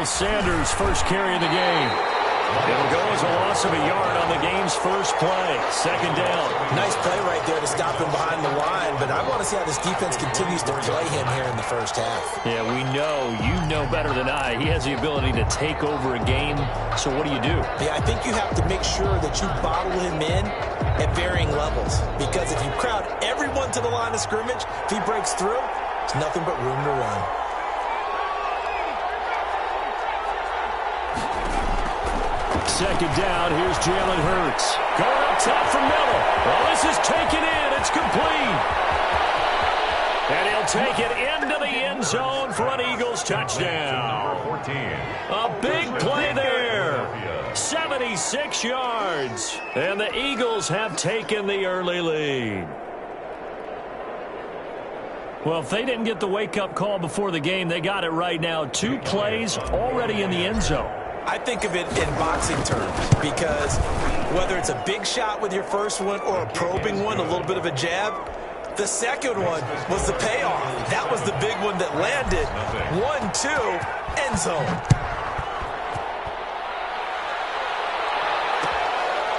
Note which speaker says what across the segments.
Speaker 1: Miles Sanders' first carry of the game. It'll go as a loss of a yard on the game's first play. Second down.
Speaker 2: Nice play right there to stop him behind the line, but I want to see how this defense continues to play him here in the first half.
Speaker 1: Yeah, we know. You know better than I. He has the ability to take over a game. So what do?
Speaker 2: Yeah, I think you have to make sure that you bottle him in at varying levels, because if you crowd everyone to the line of scrimmage, if he breaks through, it's nothing but room to run.
Speaker 1: Second down, here's Jalen Hurts. Going up top for Miller. Well, this is taken in. It's complete. And he'll take it into the end zone for an Eagles touchdown. A big play there. 76 yards. And the Eagles have taken the early lead. Well, if they didn't get the wake-up call before the game, they got it right now. 2 plays already in the end zone.
Speaker 2: I think of it in boxing terms, because whether it's a big shot with your first one or a probing one, a little bit of a jab, the second one was the payoff. That was the big one that landed. 1-2, end zone.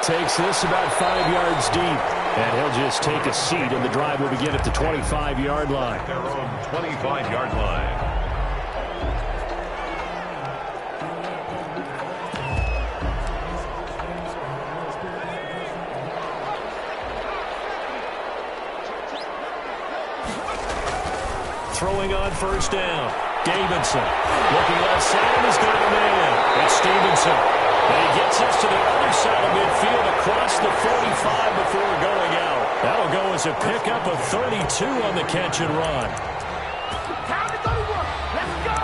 Speaker 1: Takes this about 5 yards deep, and he'll just take a seat, and the drive will begin at the 25-yard line.
Speaker 3: Their own 25-yard line.
Speaker 1: Throwing on first down. Davidson looking left side, and he's got a man. It's Stevenson. And he gets us to the other side of midfield across the 45 before going out. That'll go as a pickup of 32 on the catch and run.
Speaker 4: Time to 31. Let's go!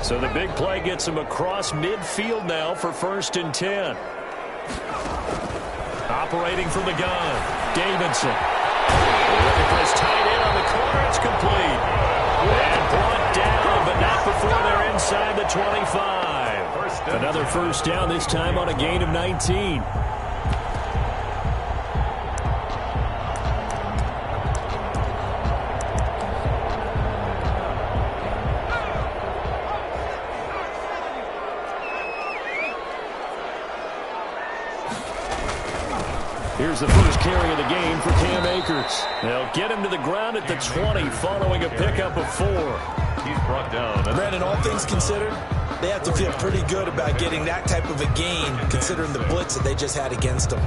Speaker 1: So the big play gets him across midfield now for 1st and 10. Operating from the gun, Davidson. Looking for his tight end on the corner. It's complete. And brought down, but not before they're inside the 25. Another first down, this time on a gain of 19. Here's the first carry of the game for Cam Akers. They'll get him to the ground at the 20 following a pickup of 4.
Speaker 3: He's brought down.
Speaker 2: Brandon, all things considered, they have to feel pretty good about getting that type of a gain, considering the blitz that they just had against them.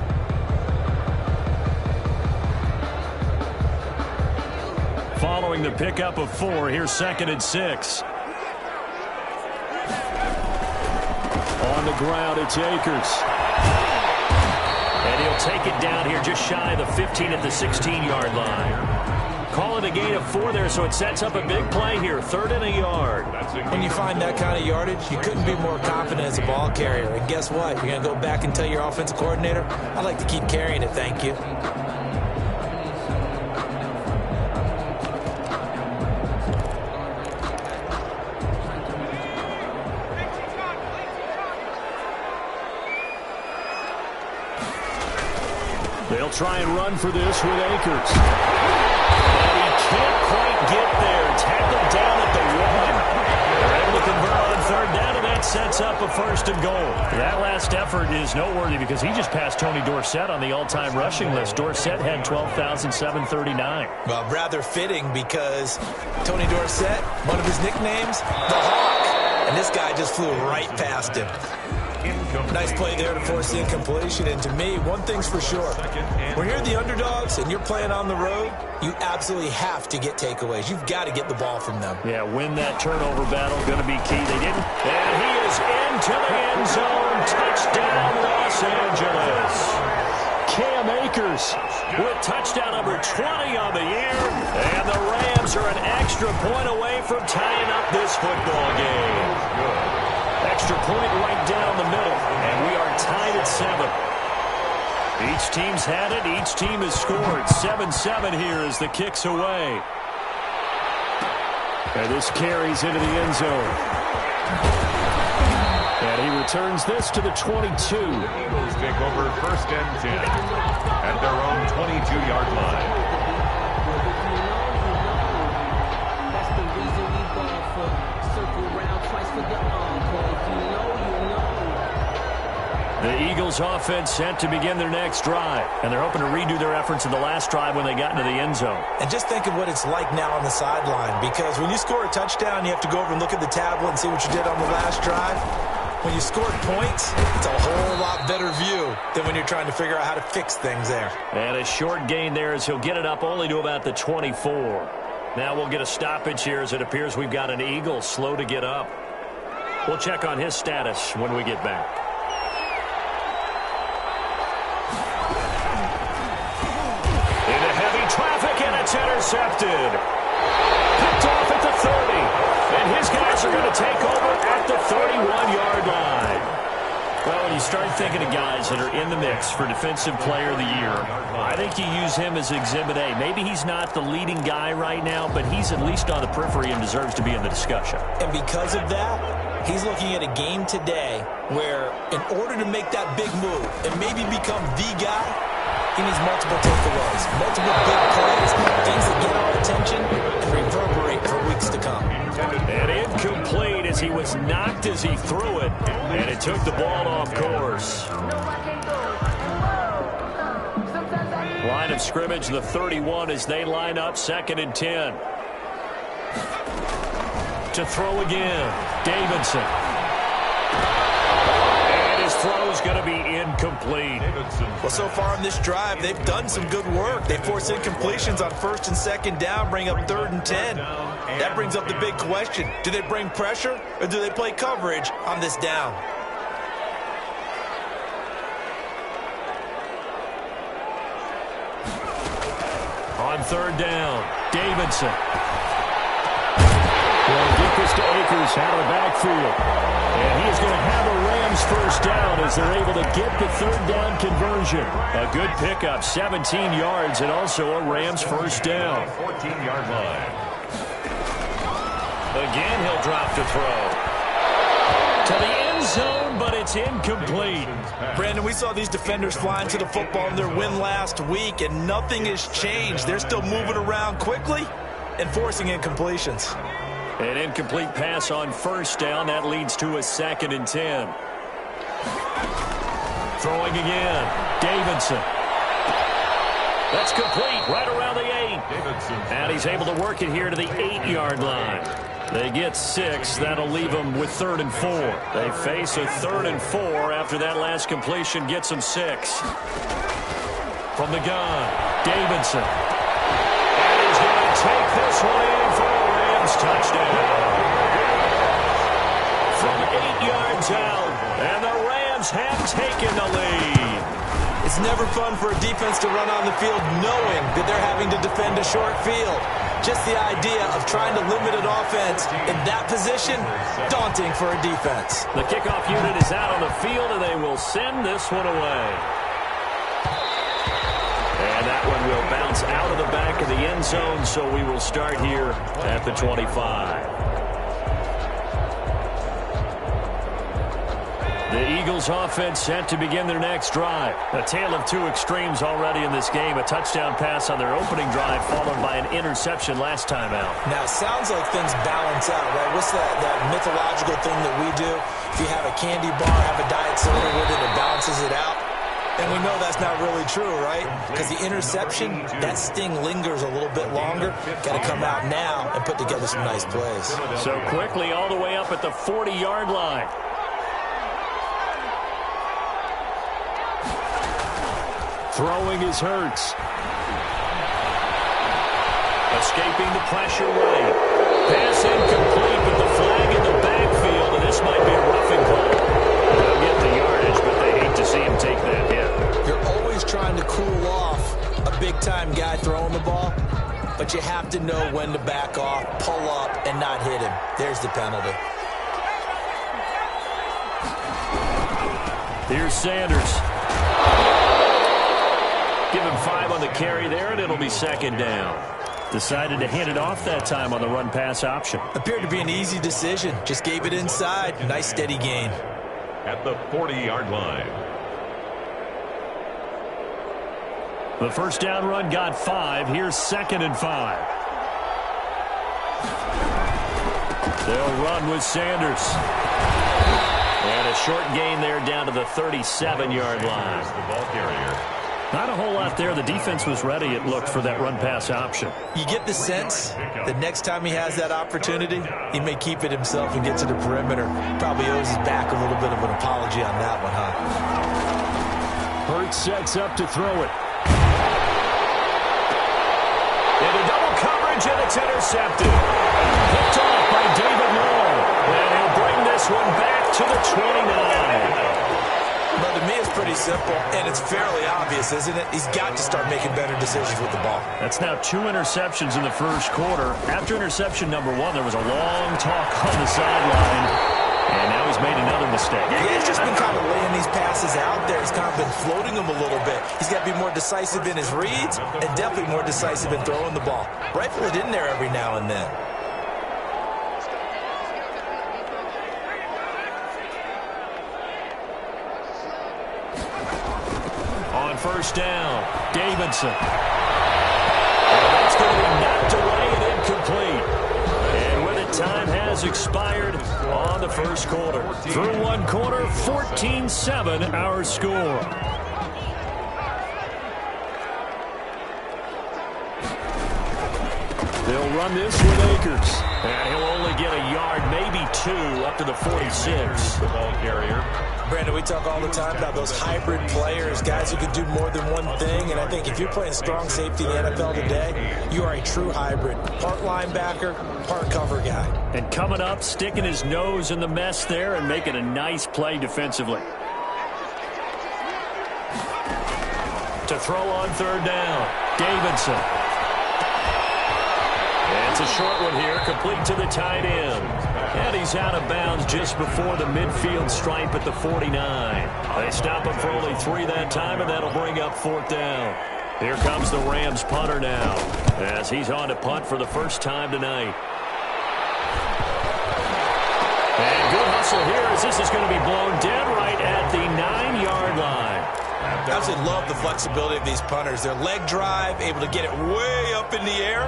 Speaker 1: Following the pickup of 4, here's 2nd and 6. On the ground, it's Akers. And he'll take it down here just shy of the 15 at the 16-yard line. Call it a gain of 4 there, so it sets up a big play here. 3rd and a yard.
Speaker 2: When you find that kind of yardage, you couldn't be more confident as a ball carrier. And guess what? You're going to go back and tell your offensive coordinator, I'd like to keep carrying it, thank you.
Speaker 1: They'll try and run for this with Akers. And he can't quite get there. Tackled down at the 1. They're able to convert on 3rd down, and that sets up a 1st and goal. That last effort is noteworthy because he just passed Tony Dorsett on the all-time rushing list. Dorsett had 12,739.
Speaker 2: Well, rather fitting, because Tony Dorsett, one of his nicknames, the Hawk. And this guy just flew right past him. Nice play there to force the incompletion. And to me, one thing's for sure. When you're the underdogs and you're playing on the road, you absolutely have to get takeaways. You've got to get the ball from them.
Speaker 1: Yeah, win that turnover battle. Going to be key. They didn't. And he is into the end zone. Touchdown, Los Angeles. Cam Akers with touchdown number 20 on the year. And the Rams are an extra point away from tying up this football game. Extra point right down the middle, and we are tied at 7. Each team's had it. Each team has scored. 7-7 here as the kick's away. And this carries into the end zone. And he returns this to the 22.
Speaker 3: The Eagles take over 1st and 10 at their own 22-yard line.
Speaker 5: That's the reason we ball for. Circle round twice for the encore. If you know, you know.
Speaker 1: The Eagles offense set to begin their next drive, and they're hoping to redo their efforts in the last drive when they got into the end zone.
Speaker 2: And just think of what it's like now on the sideline, because when you score a touchdown, you have to go over and look at the tablet and see what you did on the last drive. When you scored points, it's a whole lot better view than when you're trying to figure out how to fix things there.
Speaker 1: And a short gain there as he'll get it up only to about the 24. Now we'll get a stoppage here as it appears we've got an Eagle slow to get up. We'll check on his status when we get back. Into heavy traffic, and it's intercepted. Picked off at the 30. And his guys are going to take over at the 31-yard line. Well, when you start thinking of guys that are in the mix for Defensive Player of the Year, I think you use him as Exhibit A. Maybe he's not the leading guy right now, but he's at least on the periphery and deserves to be in the discussion.
Speaker 2: And because of that, he's looking at a game today where in order to make that big move and maybe become the guy, he needs multiple takeaways, multiple big plays, things that get our attention and reverberate for weeks to come.
Speaker 1: And incomplete as he was knocked as he threw it, and it took the ball off course. Line of scrimmage, the 31 as they line up 2nd and 10. To throw again, Davidson. And his throw's going to be incomplete.
Speaker 2: Well, so far in this drive, they've done some good work. They force incompletions on 1st and 2nd down, bring up 3rd and 10. That brings up the big question. Do they bring pressure or do they play coverage on this down?
Speaker 1: On 3rd down, Davidson. Well, get this to Akers out of the backfield. And he is going to have a Rams first down as they're able to get the 3rd down conversion. A good pickup, 17 yards, and also a Rams first down.
Speaker 3: 14-yard line.
Speaker 1: Again, he'll drop to throw. To the end zone, but it's incomplete.
Speaker 2: Brandon, we saw these defenders flying to the football in their win last week, and nothing has changed. They're still moving around quickly and forcing incompletions.
Speaker 1: An incomplete pass on 1st down. That leads to a 2nd and 10. Throwing again. Davidson. That's complete right around the 8. And he's able to work it here to the 8-yard line. They get 6. That'll leave them with 3rd and 4. They face a 3rd and 4 after that last completion gets them 6. From the gun, Davidson. And he's going to take this one in for a Rams touchdown. From 8 yards out, and the Rams have taken the lead.
Speaker 2: It's never fun for a defense to run on the field knowing that they're having to defend a short field. Just the idea of trying to limit an offense in that position, daunting for a defense.
Speaker 1: The kickoff unit is out on the field, and they will send this one away. And that one will bounce out of the back of the end zone, so we will start here at the 25. The Eagles offense set to begin their next drive. A tale of two extremes already in this game. A touchdown pass on their opening drive followed by an interception last time out.
Speaker 2: Now, it sounds like things balance out, right? What's that mythological thing that we do? If you have a candy bar, have a diet soda with it, it balances it out. And we know that's not really true, right? Because the interception, that sting lingers a little bit longer. Got to come out now and put together some nice plays.
Speaker 1: So quickly all the way up at the 40-yard line. Throwing is Hurts. Escaping the pressure right. Pass incomplete, but the flag in the backfield, and this might be a roughing call. They'll get the yardage, but they hate to see him take that hit.
Speaker 2: You're always trying to cool off a big-time guy throwing the ball, but you have to know when to back off, pull up, and not hit him. There's the penalty.
Speaker 1: Here's Sanders. Give him 5 on the carry there, and it'll be 2nd down. Decided to hand it off that time on the run-pass option.
Speaker 2: Appeared to be an easy decision. Just gave it inside. Nice steady gain.
Speaker 3: at the 40-yard line.
Speaker 1: The first down run got 5. Here's 2nd and 5. They'll run with Sanders. And a short gain there down to the 37-yard line.
Speaker 3: The ball carrier.
Speaker 1: Not a whole lot there. The defense was ready, it looked, for that run-pass option.
Speaker 2: You get the sense that next time he has that opportunity, he may keep it himself and get to the perimeter. Probably owes his back a little bit of an apology on that one, huh?
Speaker 1: Hurts sets up to throw it. Into double coverage, and it's intercepted. Picked off by David Long. And he'll bring this one back to the 29.
Speaker 2: But to me, it's pretty simple, and it's fairly obvious, isn't it? He's got to start making better decisions with the ball.
Speaker 1: That's now 2 interceptions in the first quarter. After interception number 1, there was a long talk on the sideline, and now he's made another mistake.
Speaker 2: Yeah, he's just been kind of laying these passes out there. He's kind of been floating them a little bit. He's got to be more decisive in his reads and definitely more decisive in throwing the ball. Rifle it in there every now and then.
Speaker 1: On first down, Davidson. And that's going to be knocked away and incomplete. And with it, time has expired on the first quarter. Through one quarter, 14-7 our score. They'll run this with Akers. And he'll only get a yard, maybe 2, up to the 46.
Speaker 3: The ball carrier.
Speaker 2: Brandon, we talk all the time about those hybrid players, guys who can do more than one thing. And I think if you're playing strong safety in the NFL today, you are a true hybrid. Part linebacker, part cover guy.
Speaker 1: And coming up, sticking his nose in the mess there and making a nice play defensively. To throw on third down, Davidson. And it's a short one here, complete to the tight end. And he's out of bounds just before the midfield stripe at the 49. They stop him for only 3 that time, and that'll bring up 4th down. Here comes the Rams punter now, as he's on to punt for the first time tonight. And good hustle here, as this is going to be blown dead right at the 9-yard line.
Speaker 2: I absolutely love the flexibility of these punters. Their leg drive, able to get it way up in the air,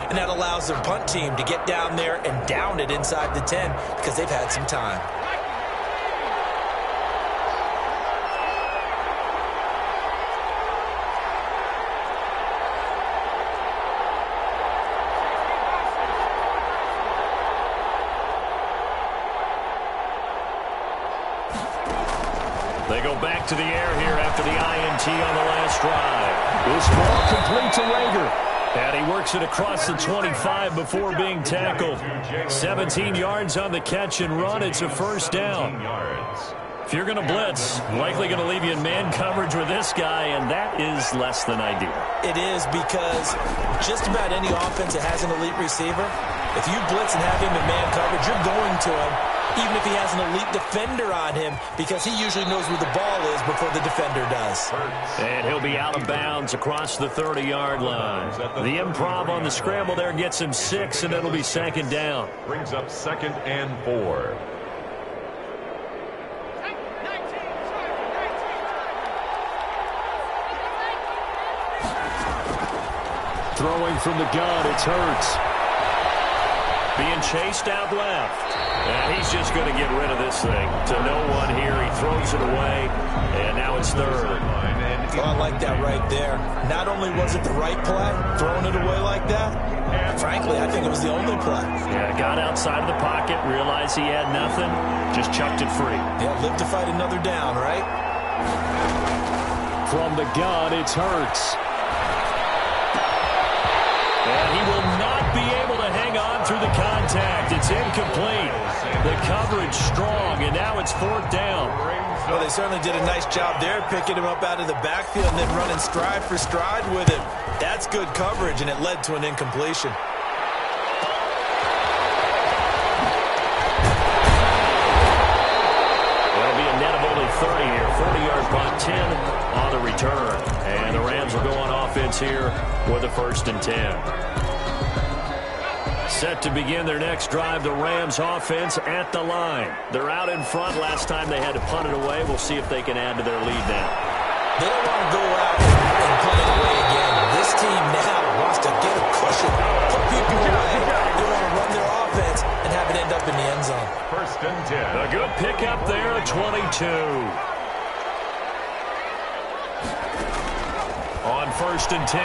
Speaker 2: and that allows their punt team to get down there and down it inside the 10 because they've had some time.
Speaker 1: They go back to the air here after the INT on the last drive. This ball complete to Rager. And he works it across the 25 before being tackled. 17 yards on the catch and run. It's a first down. If you're going to blitz, likely going to leave you in man coverage with this guy, and that is less than ideal.
Speaker 2: It is, because just about any offense that has an elite receiver, if you blitz and have him in man coverage, you're going to him, even if he has an elite defender on him, because he usually knows where the ball is before the defender does.
Speaker 1: And he'll be out of bounds across the 30-yard line. The improv on the scramble there gets him 6, and it'll be 2nd down.
Speaker 3: Brings up 2nd and 4.
Speaker 1: Throwing from the gun, it's Hurts. Being chased out left. And he's just going to get rid of this thing to no one here. He throws it away, and now it's 3rd.
Speaker 2: Oh, I like that right there. Not only was it the right play, throwing it away like that, frankly, I think it was the only play.
Speaker 1: Yeah, got outside of the pocket, realized he had nothing, just chucked it free.
Speaker 2: Yeah, live to fight another down, right?
Speaker 1: From the gun, it's Hurts. And he will not be able to hang on through the contact. It's incomplete. The coverage strong, and now it's 4th down.
Speaker 2: Well, they certainly did a nice job there, picking him up out of the backfield and then running stride for stride with him. That's good coverage, and it led to an incompletion.
Speaker 1: It'll be a net of only 30 here. 40-yard punt, 10 on the return. And the Rams will go on offense here with a 1st and 10. Set to begin their next drive, the Rams offense at the line. They're out in front. Last time they had to punt it away. We'll see if they can add to their lead now.
Speaker 2: They don't want to go out and punt it away again. This team now wants to get a cushion, put people away. They want to run their offense and have it end up in the end zone.
Speaker 3: First and 10.
Speaker 1: A good pickup there at 22. On first and 10,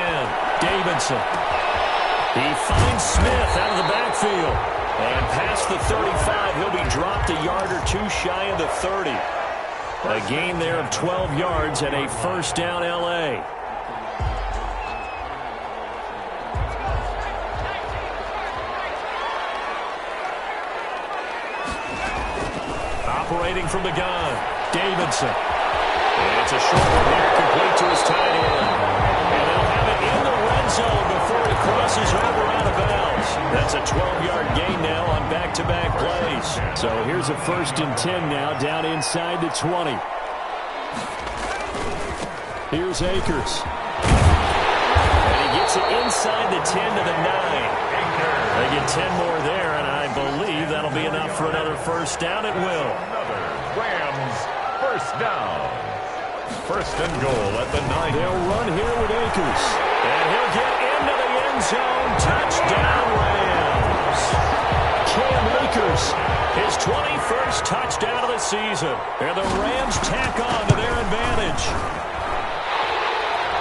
Speaker 1: Davidson. He finds Smith out of the backfield. And past the 35, he'll be dropped a yard or two shy of the 30. A gain there of 12 yards and a first down L.A. Operating from the gun, Davidson. And it's a short one here, complete to his tight end. And they'll have it in the red zone before he crosses over out of bounds. That's a 12-yard gain now on back-to-back plays. So here's a first and 10 now down inside the 20. Here's Akers. And he gets it inside the 10 to the 9. They get 10 more there, and I believe that'll be enough for another first down. It will.
Speaker 3: Another Rams first down. First and goal at the 9.
Speaker 1: They'll run here with Akers. And he'll get into the end zone. Touchdown, Rams. Cam Akers, his 21st touchdown of the season. And the Rams tack on to their advantage.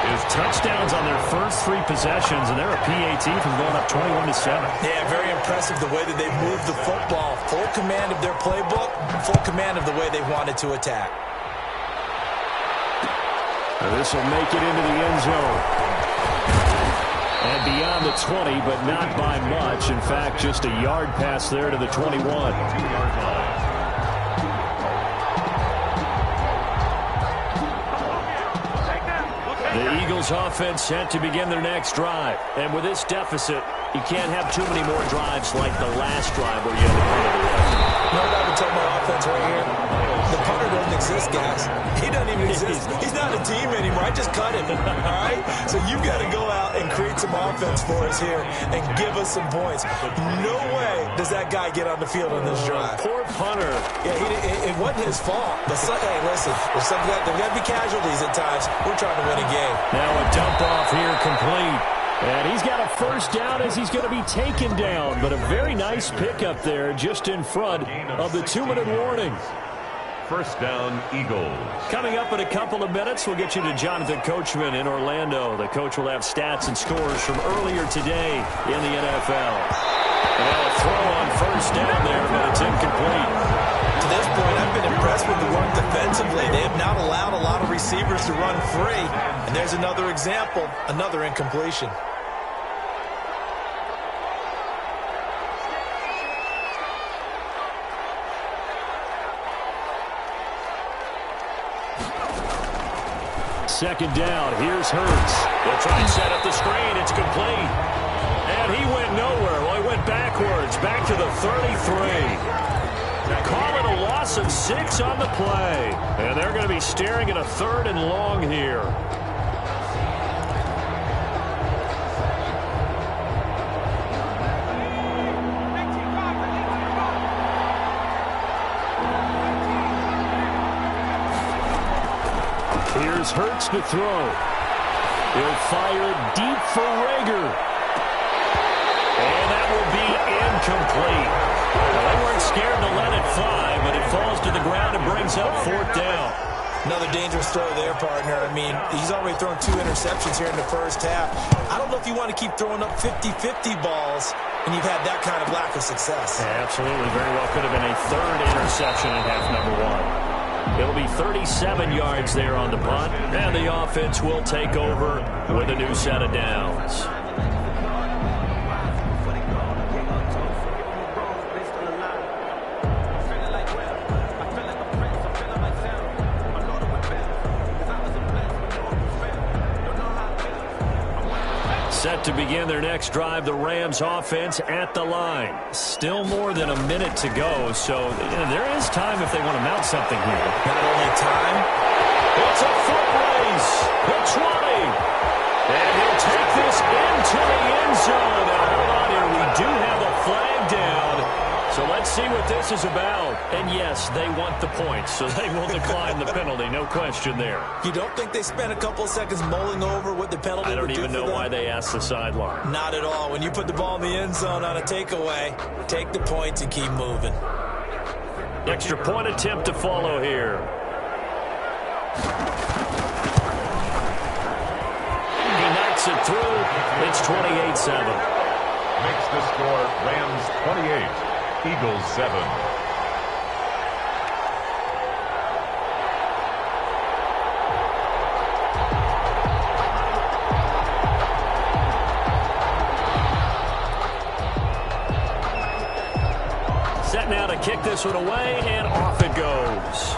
Speaker 1: His touchdowns on their first 3 possessions, and they're a PAT from going up 21-7.
Speaker 2: Yeah, very impressive the way that they moved the football. Full command of their playbook, full command of the way they wanted to attack.
Speaker 1: This will make it into the end zone. And beyond the 20, but not by much. In fact, just a yard pass there to the 21.
Speaker 3: 2-yard line.
Speaker 1: The Eagles offense set to begin their next drive. And with this deficit, you can't have too many more drives like the last drive where you had to put it away.
Speaker 2: You know what I would tell my offense right here? The punter doesn't exist, guys. He doesn't even exist. He's not a team anymore. I just cut him, all right? So you've got to go out and create some offense for us here and give us some points. No way does that guy get on the field on this drive.
Speaker 1: Poor punter.
Speaker 2: Yeah, it wasn't his fault. But, hey, listen, there's got to be casualties at times. We're trying to win a game.
Speaker 1: Now a dump off here complete. And he's got a first down as he's going to be taken down. But a very nice pickup there just in front of the 2-minute warning.
Speaker 3: First down, Eagles.
Speaker 1: Coming up in a couple of minutes, we'll get you to Jonathan Coachman in Orlando. The coach will have stats and scores from earlier today in the NFL. And a throw on first down there, but it's incomplete.
Speaker 2: To this point, I've been impressed with the work defensively. They have not allowed a lot of receivers to run free. And there's another example, another incompletion.
Speaker 1: Second down, here's Hurts. They'll try and set up the screen. It's complete. And he went nowhere. Well, he went backwards, back to the 33. Call it a loss of 6 on the play. And they're going to be staring at a 3rd and long here. Here's Hurts to throw. He'll fire it deep for Rager. And that will be incomplete. Well, they weren't scared to let it fly, but it falls to the ground and brings up 4th down.
Speaker 2: Another dangerous throw there, partner. I mean, he's already thrown 2 interceptions here in the first half. I don't know if you want to keep throwing up 50-50 balls and you've had that kind of lack of success.
Speaker 1: Yeah, absolutely. Very well could have been a 3rd interception in half number 1. It'll be 37 yards there on the punt, and the offense will take over with a new set of downs. Set to begin their next drive, the Rams offense at the line. Still more than a minute to go, so there is time if they want to mount something here.
Speaker 2: Not only time,
Speaker 1: it's a foot race. The 20. And he'll take this into the end zone. Now, hold on here. We do have a what this is about. And yes, they want the points, so they will decline the penalty. No question there.
Speaker 2: You don't think they spent a couple of seconds mulling over what the penalty would do for them?
Speaker 1: I don't even know why they asked the sideline.
Speaker 2: Not at all. When you put the ball in the end zone on a takeaway, take the points and keep moving.
Speaker 1: Extra point attempt to follow here. He knocks it through. It's 28-7.
Speaker 3: Makes the score Rams 28, Eagles 7.
Speaker 1: Set now to kick this one away, and off it goes.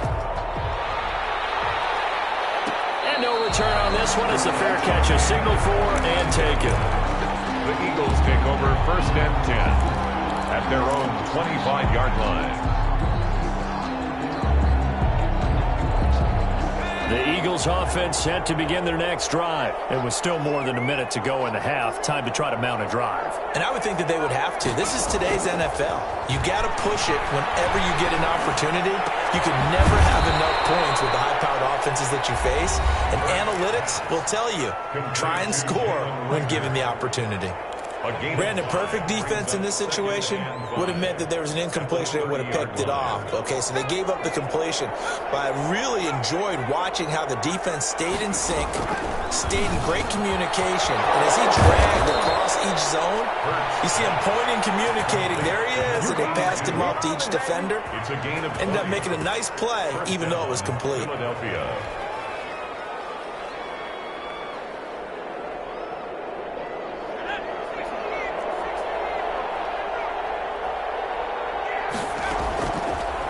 Speaker 1: And no return on this one as the fair catch is signaled for and taken.
Speaker 3: The Eagles take over 1st and 10 at their own 25-yard line.
Speaker 1: The Eagles offense set to begin their next drive. It was still more than a minute to go in the half. Time to try to mount a drive.
Speaker 2: And I would think that they would have to. This is today's NFL. You got to push it whenever you get an opportunity. You can never have enough points with the high-powered offenses that you face. And analytics will tell you, try and score when given the opportunity. Brandon, perfect defense in this situation would have meant that there was an incompletion. They would have picked it off. Okay, so they gave up the completion. But I really enjoyed watching how the defense stayed in sync, stayed in great communication. And as he dragged across each zone, you see him pointing, communicating. There he is, and they passed him off to each defender. Ended up making a nice play, even though it was complete.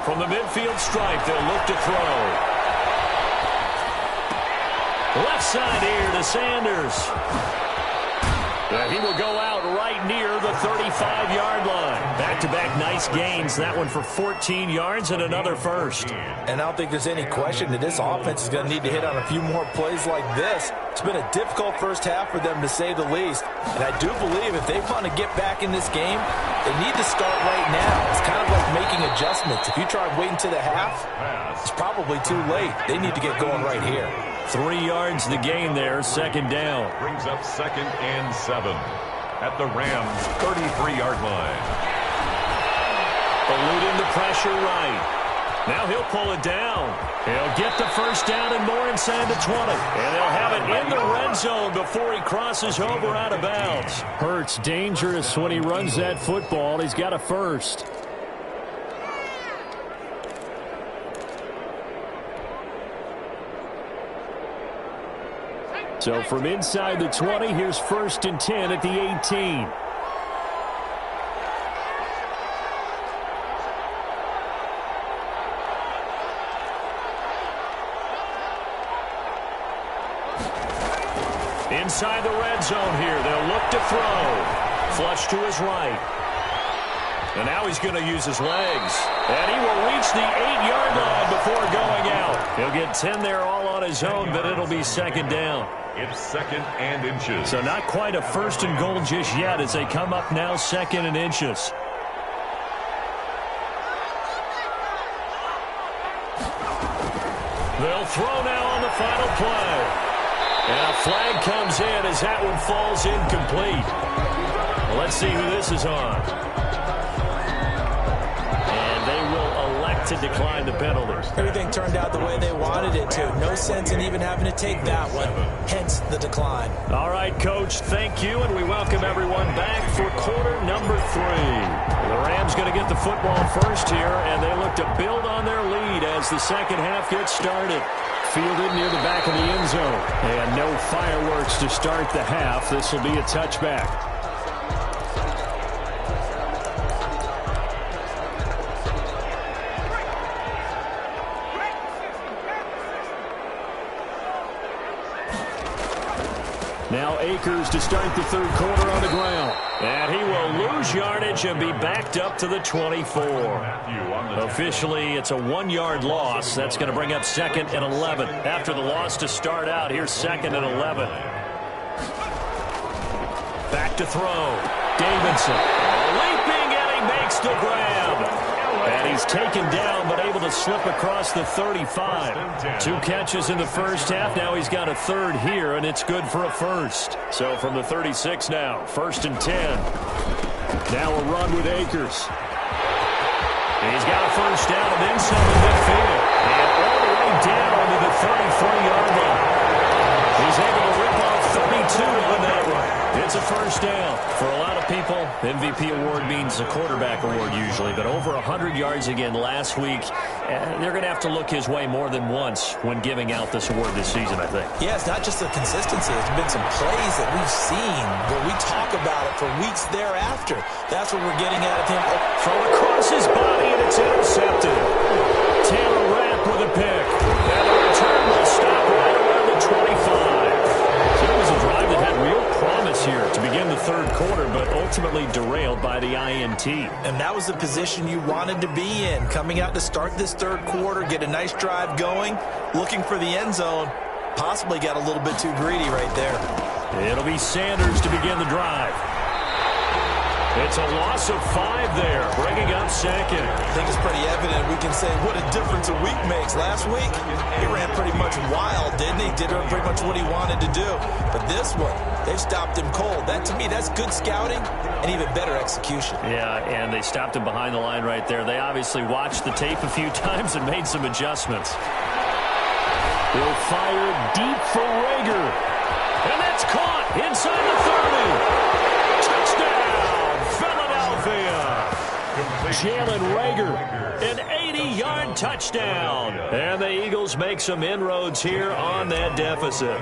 Speaker 1: From the midfield stripe, they'll look to throw. Left side here to Sanders. And he will go out right near the 35-yard line. Back-to-back nice gains. That one for 14 yards and another first.
Speaker 2: And I don't think there's any question that this offense is going to need to hit on a few more plays like this. It's been a difficult first half for them, to say the least. And I do believe if they want to get back in this game, they need to start right now. It's kind of like making adjustments. If you try waiting to the half, it's probably too late. They need to get going right here.
Speaker 1: 3 yards the gain there, second down.
Speaker 3: Brings up 2nd and 7 at the Rams' 33-yard line.
Speaker 1: Eluding the pressure right. Now he'll pull it down. He'll get the first down and more inside the 20. And they'll have it in the red zone before he crosses over out of bounds. Hurts dangerous when he runs that football. He's got a first. So from inside the 20, here's 1st and 10 at the 18. Inside the red zone here, they'll look to throw. Flush to his right. And now he's going to use his legs. And he will reach the 8-yard line before going out. He'll get 10 there all on his own, but it'll be second down.
Speaker 3: It's 2nd and inches.
Speaker 1: So not quite a 1st and goal just yet as they come up now 2nd and inches. They'll throw now on the final play. And a flag comes in as that one falls incomplete. Well, let's see who this is on. And they will elect to decline the penalty.
Speaker 2: Everything turned out the way they wanted it to. No sense in even having to take that one. Hence the decline.
Speaker 1: All right, Coach, thank you, and we welcome everyone back for quarter number 3. The Rams going to get the football first here, and they look to build on their lead as the second half gets started. Fielded near the back of the end zone. And no fireworks to start the half. This will be a touchback. Now Akers to start the third quarter on the ground. And he will lose yardage and be backed up to the 24. Officially, it's a 1-yard loss. That's going to bring up 2nd and 11. After the loss to start out, here's 2nd and 11. Back to throw. Davidson leaping, and he makes the grab. He's taken down, but able to slip across the 35. 2 catches in the first half. Now he's got a third here, and it's good for a first. So from the 36 now, 1st and 10. Now a run with Akers. He's got a first down and then some in midfield. And all the way down to the 33-yard line. He's able to rip off 32 on that one. It's a first down. For a lot of people, MVP award means a quarterback award usually, but over 100 yards again last week. They're going to have to look his way more than once when giving out this award this season, I think.
Speaker 2: Yeah, it's not just the consistency. There's been some plays that we've seen where we talk about it for weeks thereafter. That's what we're getting at him.
Speaker 1: Thrown across his body, and it's intercepted. Taylor Rapp with a pick. And the return will stop right around the 25. So it was a drive that had real promise here to begin the third quarter, but ultimately derailed by the INT.
Speaker 2: And that was the position you wanted to be in. Coming out to start this third quarter, get a nice drive going, looking for the end zone. Possibly got a little bit too greedy right there.
Speaker 1: It'll be Sanders to begin the drive. It's a loss of 5 there, bringing up second.
Speaker 2: I think it's pretty evident. We can say what a difference a week makes. Last week, he ran pretty much wild, didn't he? Did pretty much what he wanted to do. But this one, they've stopped him cold. That, to me, that's good scouting and even better execution.
Speaker 1: Yeah, and they stopped him behind the line right there. They obviously watched the tape a few times and made some adjustments. He'll fire deep for Rager. And that's caught inside the 30. Touchdown, Philadelphia. Jalen Rager, an 80-yard touchdown. And the Eagles make some inroads here on that deficit.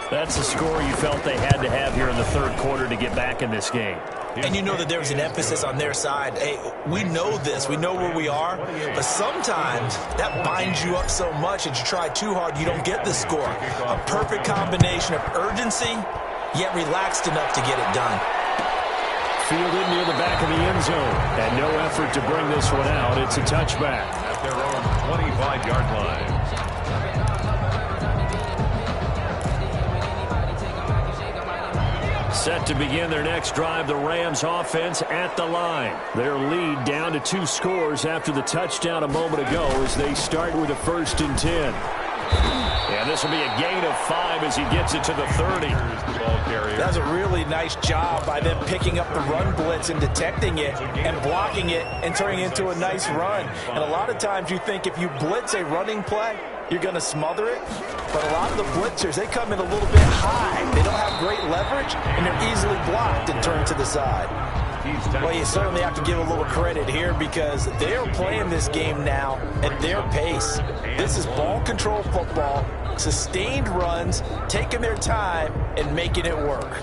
Speaker 1: That's the score you felt they had to have here in the third quarter to get back in this game.
Speaker 2: And you know that there's an emphasis on their side. Hey, we know this. We know where we are. But sometimes that binds you up so much that you try too hard, you don't get the score. A perfect combination of urgency, yet relaxed enough to get it done.
Speaker 1: Fielded near the back of the end zone. And no effort to bring this one out. It's a touchback.
Speaker 3: At their own 25-yard line.
Speaker 1: Set to begin their next drive, the Rams offense at the line. Their lead down to 2 scores after the touchdown a moment ago as they start with a 1st and 10. And this will be a gain of 5 as he gets it to the 30.
Speaker 2: That's a really nice job by them picking up the run blitz and detecting it and blocking it and turning it into a nice run. And a lot of times you think if you blitz a running play, you're going to smother it. But a lot of the blitzers, they come in a little bit high. They don't have great leverage, and they're easily blocked and turned to the side. Well, you certainly have to give a little credit here because they're playing this game now at their pace. This is ball control football, sustained runs, taking their time and making it work.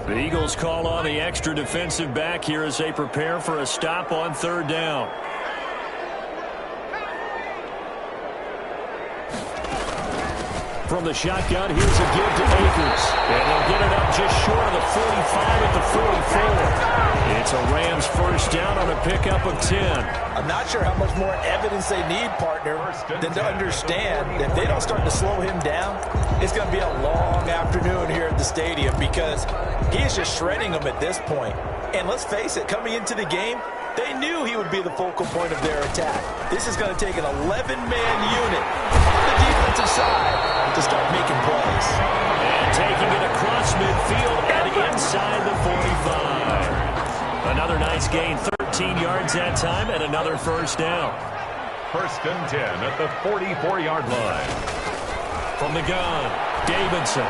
Speaker 1: The Eagles call on the extra defensive back here as they prepare for a stop on 3rd down. From the shotgun, here's a give to Akers. And they'll get it up just short of the 45 at the 44. It's a Rams first down on a pickup of 10.
Speaker 2: I'm not sure how much more evidence they need, partner, than to understand that if they don't start to slow him down, it's going to be a long afternoon here at the stadium because he is just shredding them at this point. And let's face it, coming into the game, they knew he would be the focal point of their attack. This is going to take an 11-man unit on the defensive side to start making plays.
Speaker 1: And taking it across midfield and inside the 45. Another nice gain, 13 yards that time, and another first down.
Speaker 3: 1st and 10 at the 44-yard line.
Speaker 1: From the gun, Davidson.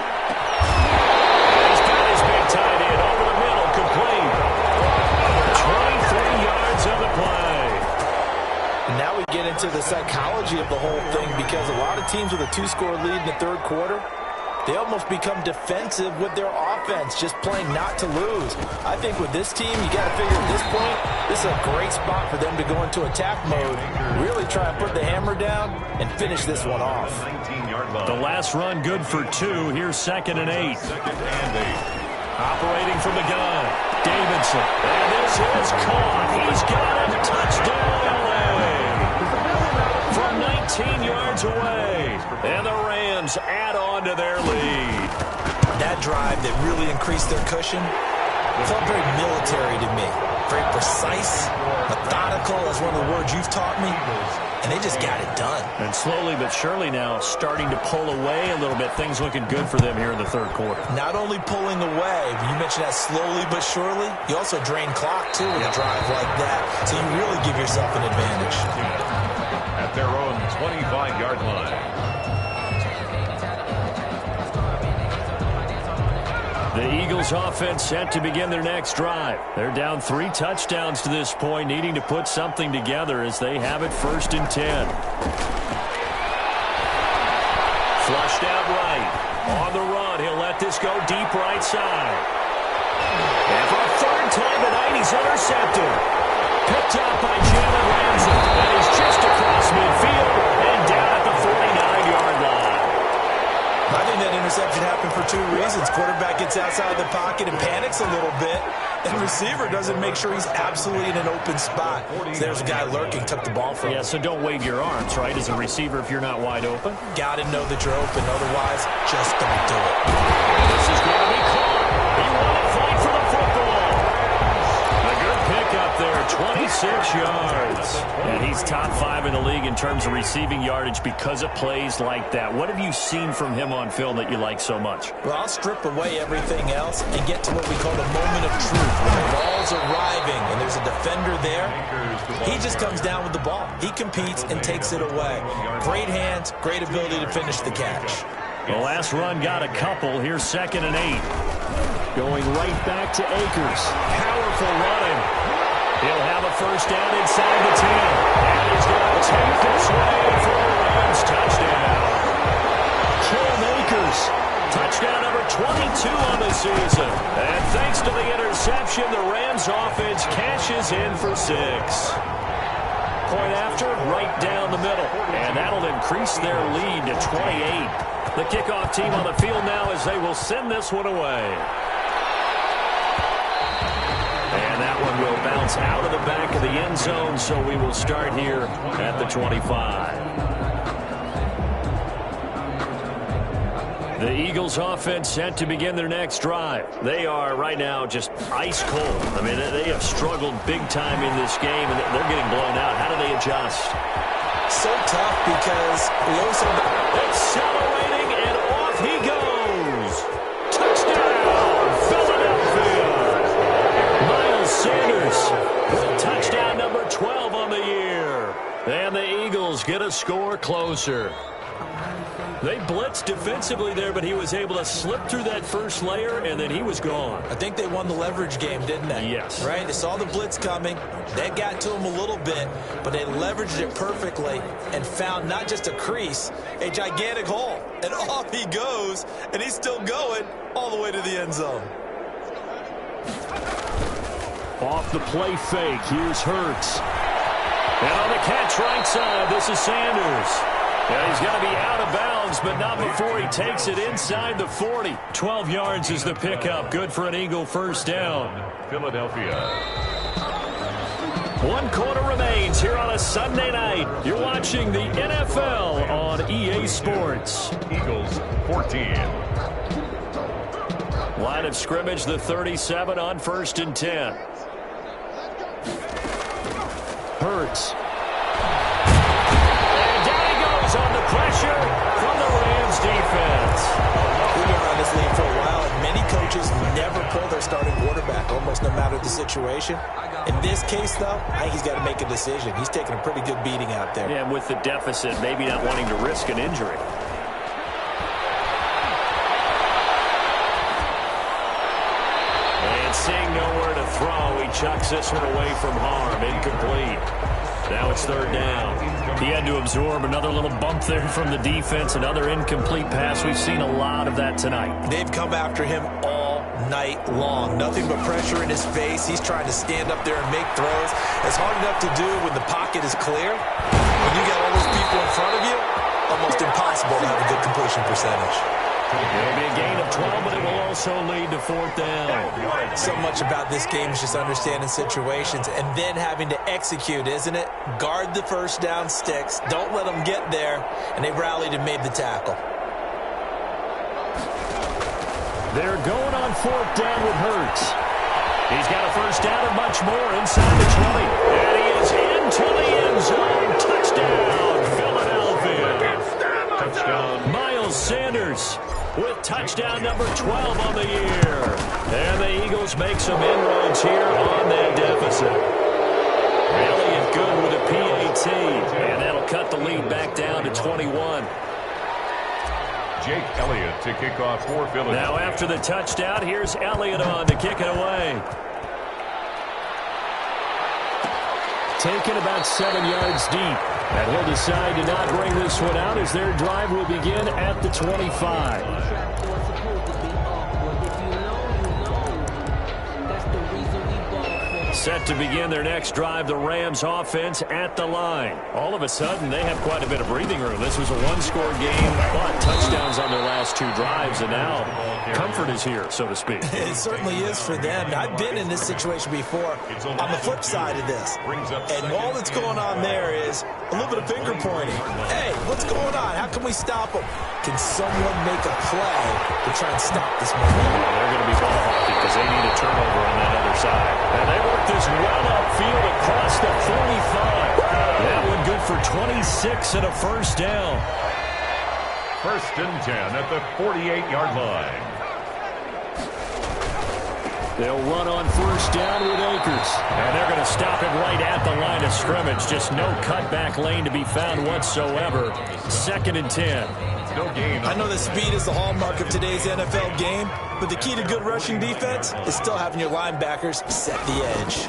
Speaker 1: He's got his big tight end over the middle, complete. 23 yards on the play.
Speaker 2: And now we get into the psychology of the whole thing because a lot of teams with a 2-score lead in the third quarter, they almost become defensive with their offense, just playing not to lose. I think with this team, you got to figure at this point, this is a great spot for them to go into attack mode, really try and put the hammer down and finish this one off.
Speaker 1: The last run good for 2. Here's 2nd and 8. Operating from the gun, Davidson. And this is caught. He's got a touchdown. From 19 yards away. And the Rams add on to their lead.
Speaker 2: That drive that really increased their cushion, Felt very military to me. Very precise, methodical. That's one of the words you've taught me. And they just got it done.
Speaker 1: And slowly but surely now starting to pull away a little bit. Things looking good for them here in the third quarter.
Speaker 2: Not only pulling away, but you mentioned that slowly but surely. You also drain clock, too, with a drive like that. So you really give yourself an advantage.
Speaker 3: At their own 25-yard line.
Speaker 1: The Eagles offense set to begin their next drive. They're down 3 touchdowns to this point, needing to put something together as they have it 1st and 10. Flushed out right. On the run, he'll let this go deep right side. And for a 3rd time tonight, he's intercepted. Picked up by Jalen Ramsey. And he's just across midfield and down at the 49-yard line.
Speaker 2: I think that interception happened for 2 reasons. Quarterback gets outside the pocket and panics a little bit. And receiver doesn't make sure he's absolutely in an open spot. So there's a guy lurking, took the ball from him.
Speaker 1: Yeah, so don't wave your arms, right, as a receiver if you're not wide open.
Speaker 2: Got to know that you're open. Otherwise, just don't do it.
Speaker 1: This is going to be caught. He wanted to fight for the football. A good pickup there, 26 yards. And he's top 5 in the league in terms of receiving yardage because of plays like that. What have you seen from him on film that you like so much?
Speaker 2: Well, I'll strip away everything else and get to what we call the moment of truth. When the ball's arriving and there's a defender there, he just comes down with the ball. He competes and takes it away. Great hands, great ability to finish the catch.
Speaker 1: The last run got a couple. Here's 2nd and 8. Going right back to Akers. Powerful running. He'll have a 1st down inside the 10. And he's going to take this way for a Rams touchdown. Cam Akers, touchdown number 22 on the season. And thanks to the interception, the Rams offense cashes in for 6. Point after, right down the middle. And that'll increase their lead to 28. The kickoff team on the field now as they will send this one away. And that one will bounce out of the back of the end zone, so we will start here at the 25. The Eagles offense set to begin their next drive. They are right now just ice cold. I mean, they have struggled big time in this game, and they're getting blown out. How do they adjust?
Speaker 2: So tough because
Speaker 1: accelerating, and off he goes. Touchdown, Philadelphia. Miles Sanders with touchdown number 12 on the year. And the Eagles get a score closer. They blitzed defensively there, but he was able to slip through that first layer, and then he was gone.
Speaker 2: I think they won the leverage game, didn't they?
Speaker 1: Yes.
Speaker 2: Right? They saw the blitz coming. That got to him a little bit, but they leveraged it perfectly and found not just a crease, a gigantic hole. And off he goes, and he's still going all the way to the end zone.
Speaker 1: Off the play fake, here's Hurts. And on the catch right side, this is Sanders. Yeah, he's going to be out of bounds, but not before he takes it inside the 40. 12 yards is the pickup. Good for an Eagle 1st down.
Speaker 3: Philadelphia.
Speaker 1: 1 quarter remains here on a Sunday night. You're watching the NFL on EA Sports.
Speaker 3: Eagles 14.
Speaker 1: Line of scrimmage, the 37 on 1st and 10. Hurts. On the pressure from the Rams defense.
Speaker 2: We've been around this league for a while, and many coaches never pull their starting quarterback, almost no matter the situation. In this case, though, I think he's got to make a decision. He's taking a pretty good beating out there.
Speaker 1: Yeah, and with the deficit, maybe not wanting to risk an injury. And seeing nowhere to throw, he chucks this one away from harm. Incomplete. Now it's 3rd down. He had to absorb another little bump there from the defense, another incomplete pass. We've seen a lot of that tonight.
Speaker 2: They've come after him all night long. Nothing but pressure in his face. He's trying to stand up there and make throws. It's hard enough to do when the pocket is clear. When you got all those people in front of you, almost impossible to have a good completion percentage.
Speaker 1: It'll be a gain of 12, but it will also lead to 4th down.
Speaker 2: So much about this game is just understanding situations and then having to execute, isn't it? Guard the 1st down sticks. Don't let them get there. And they rallied and made the tackle.
Speaker 1: They're going on 4th down with Hurts. He's got a first down and much more inside the 20. And he is into the end zone. Touchdown, Philadelphia.
Speaker 3: Touchdown.
Speaker 1: Miles Sanders with touchdown number 12 on the year. And the Eagles make some inroads here on that deficit. Elliott good with a PAT. And that'll cut the lead back down to 21.
Speaker 3: Jake Elliott to kick off for Philadelphia.
Speaker 1: Now after the touchdown, here's Elliott on to kick it away. Taken about 7 yards deep. And he'll decide to not bring this one out as their drive will begin at the 25. Set to begin their next drive, the Rams offense at the line. All of a sudden, they have quite a bit of breathing room. This was a one-score game, but touchdowns on their last 2 drives, and now comfort is here, so to speak.
Speaker 2: It certainly is for them. I've been in this situation before on the flip side of this. And all that's going on there is a little bit of finger pointing. Hey, what's going on? How can we stop them? Can someone make a play to try and stop this momentum?
Speaker 1: They're going to be ball hockey because they need a turnover on that other side. And they work this well upfield across the 45. That one good for 26 and a first down.
Speaker 3: 1st and 10 at the 48-yard line.
Speaker 1: They'll run on first down with Akers. And they're going to stop him right at the line of scrimmage. Just no cutback lane to be found whatsoever. 2nd and 10.
Speaker 3: No gain.
Speaker 2: I know that speed is the hallmark of today's NFL game, but the key to good rushing defense is still having your linebackers set the edge.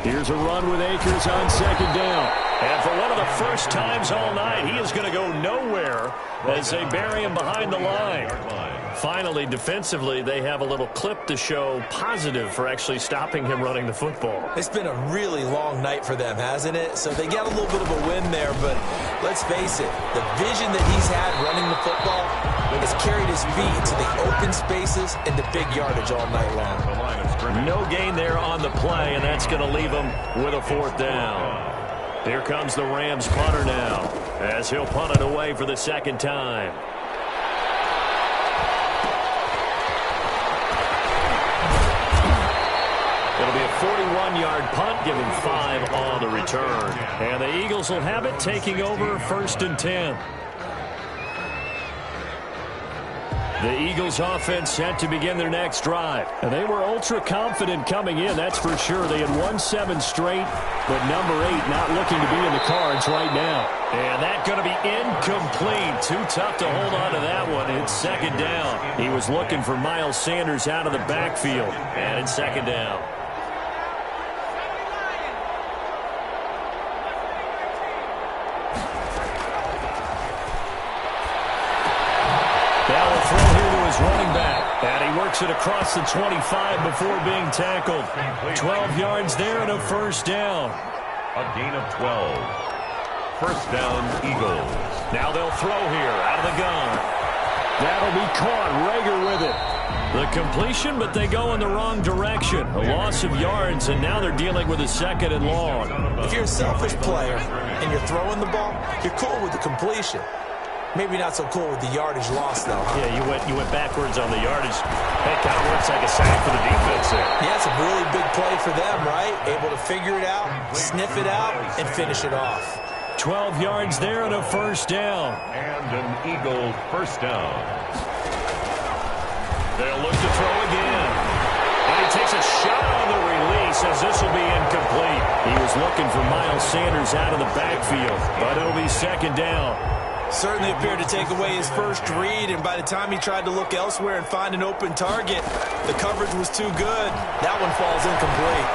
Speaker 1: Here's a run with Akers on 2nd down. And for one of the first times all night, he is going to go nowhere as they bury him behind the line. Finally, defensively, they have a little clip to show positive for actually stopping him running the football.
Speaker 2: It's been a really long night for them, hasn't it? So they got a little bit of a win there, but let's face it, the vision that he's had running the football has carried his feet into the open spaces and the big yardage all night long.
Speaker 1: No gain there on the play, and that's going to leave him with a 4th down. Here comes the Rams punter now as he'll punt it away for the 2nd time. It'll be a 41-yard punt, giving 5 on the return. And the Eagles will have it, taking over 1st and 10. The Eagles offense set to begin their next drive. And they were ultra confident coming in, that's for sure. They had won 7 straight, but number 8 not looking to be in the cards right now. And that's going to be incomplete. Too tough to hold on to that one. It's 2nd down. He was looking for Miles Sanders out of the backfield. And it's 2nd down. Running back, and he works it across the 25 before being tackled. 12 yards there and a first down.
Speaker 3: A gain of 12. First down, Eagles.
Speaker 1: Now they'll throw here out of the gun. That'll be caught. Rager with it. The completion, but they go in the wrong direction. A loss of yards, and now they're dealing with a 2nd and long.
Speaker 2: If you're a selfish player and you're throwing the ball, you're cool with the completion. Maybe not so cool with the yardage loss, though, huh?
Speaker 1: Yeah, you went backwards on the yardage. That kind of works like a sack for the defense there.
Speaker 2: Yeah, it's a really big play for them, right? Able to figure it out, sniff it out, and finish it off.
Speaker 1: 12 yards there and a first down.
Speaker 3: And an Eagle first down.
Speaker 1: They'll look to throw again. And he takes a shot on the release as this will be incomplete. He was looking for Miles Sanders out of the backfield, but it'll be 2nd down.
Speaker 2: Certainly appeared to take away his first read, and by the time he tried to look elsewhere and find an open target, the coverage was too good. That one falls incomplete.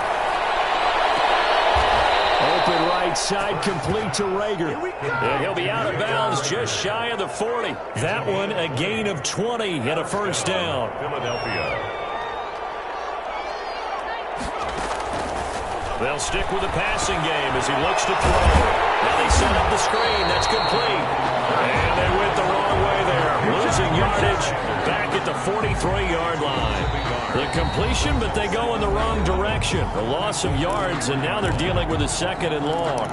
Speaker 1: Open right side, complete to Rager. And he'll be out of bounds just shy of the 40. That one a gain of 20 and a first down.
Speaker 3: Philadelphia.
Speaker 1: They'll stick with the passing game as he looks to throw. Now they set up the screen. That's complete. And they went the wrong way there. Losing yardage back at the 43-yard line. The completion, but they go in the wrong direction. A loss of yards, and now they're dealing with a 2nd and long.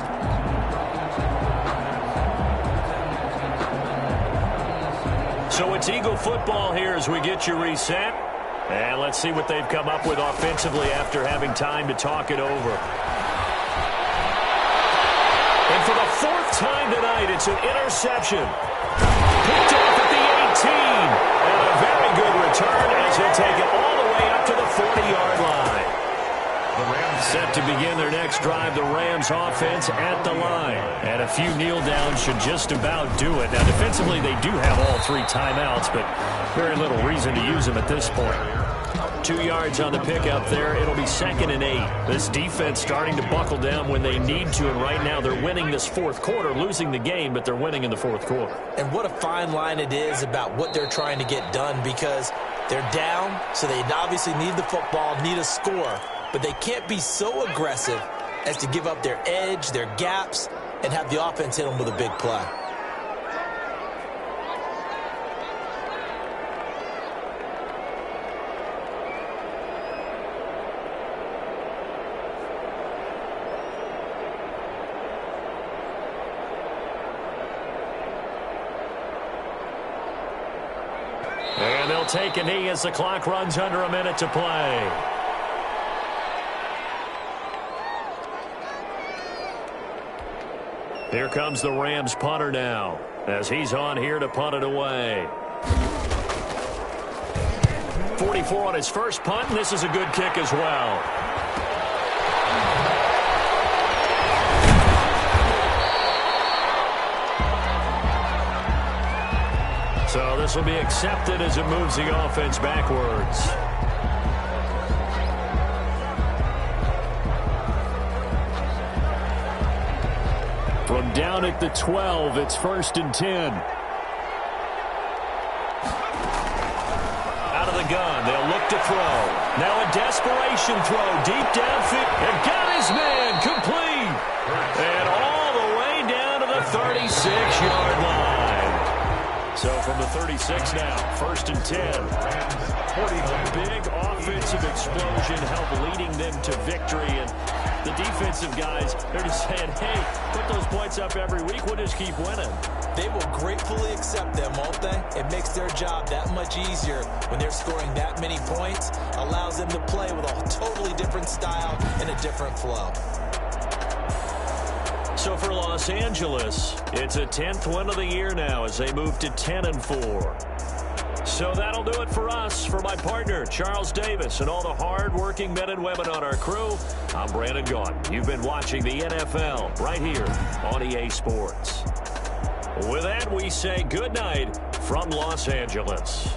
Speaker 1: So it's Eagle football here as we get you reset. And let's see what they've come up with offensively after having time to talk it over. And for the fourth time tonight, it's an interception. Picked off at the 18. And a very good return as he'll take it all the way up to the 40-yard line. Set to begin their next drive, the Rams offense at the line. And a few kneel downs should just about do it. Now, defensively, they do have all 3 timeouts, but very little reason to use them at this point. 2 yards on the pickup there. It'll be 2nd and 8. This defense starting to buckle down when they need to, and right now they're winning this fourth quarter, losing the game, but they're winning in the fourth quarter.
Speaker 2: And what a fine line it is about what they're trying to get done, because they're down, so they obviously need the football, need a score, but they can't be so aggressive as to give up their edge, their gaps, and have the offense hit them with a big play.
Speaker 1: And they'll take a knee as the clock runs under a minute to play. Here comes the Rams punter now, as he's on here to punt it away. 44 on his first punt, and this is a good kick as well. So this will be accepted as it moves the offense backwards. From down at the 12, it's 1st and 10. Out of the gun, they'll look to throw. Now a desperation throw deep downfield. And got his man complete. And all the way down to the 36-yard line. So from the 36 now, 1st and 10. A big offensive explosion helped leading them to victory. And the defensive guys, they're just saying, hey, put those points up every week. We'll just keep winning.
Speaker 2: They will gratefully accept them, won't they? It makes their job that much easier when they're scoring that many points. Allows them to play with a totally different style and a different flow.
Speaker 1: So for Los Angeles, it's a 10th win of the year now as they move to 10-4. So that'll do it for us. For my partner, Charles Davis, and all the hard-working men and women on our crew, I'm Brandon Gaudin. You've been watching the NFL right here on EA Sports. With that, we say good night from Los Angeles.